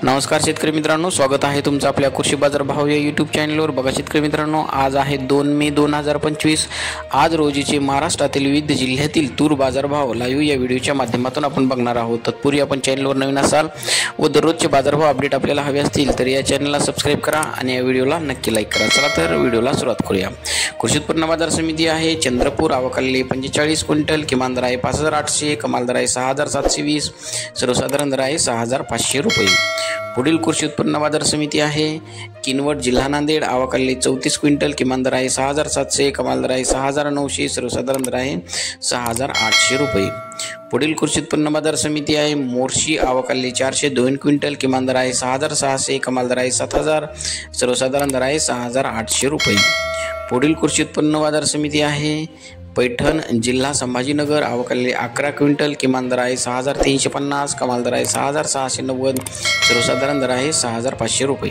नमस्कार शेतकरी मित्रांनो, स्वागत आहे तुमचं आपल्या कृषी बाजार भाव या यूट्यूब चॅनलवर। बघा शेतकरी मित्रांनो, आज आहे 2 मे 2025। आज रोजीचे महाराष्ट्रातील विविध जिल्ह्यातील तूर बाजारभाव लाईव्ह या व्हिडिओच्या माध्यमातून आपण बघणार आहोत। तत्पूर्वी आपण चॅनलवर नवीन असाल व दररोजचे बाजारभाव अपडेट आपल्याला हवे असतील तर या चॅनलला सबस्क्राइब करा आणि या व्हिडिओला नक्की लाईक करा। चला तर व्हिडिओला सुरुवात करूया। कृषी उत्पन्न बाजार समिती आहे चंद्रपूर, आवकाली 45 क्विंटल, किमान दर आहे 5800, कमाल दर आहे 6720, सर्वसाधारण दर आहे 6500 रुपये। पुढील कृषी उत्पन्न बाजार समिती आहे किनवट, जिल्हा नांदेड, आवकाली 34 क्विंटल, किमान दर आहे 6700, कमाल दर आहे 6900, सर्वसाधारण दर आहे 6800 रुपये। पुढील कृषी उत्पन्न बाजार समिती आहे मोर्शी, आवकाली 402 क्विंटल, किमान दर आहे 6600, कमाल दर आहे 7000, सर्वसाधारण दर आहे 6800 रुपये। पुढील कृषी उत्पन्न बाजार समिती आहे पैठण, जिल्हा संभाजीनगर, आवकाली 11 क्विंटल, किमान दर आहे 6350, कमाल दर आहे 6690, सर्वसाधारण दर आहे 6500 रुपये।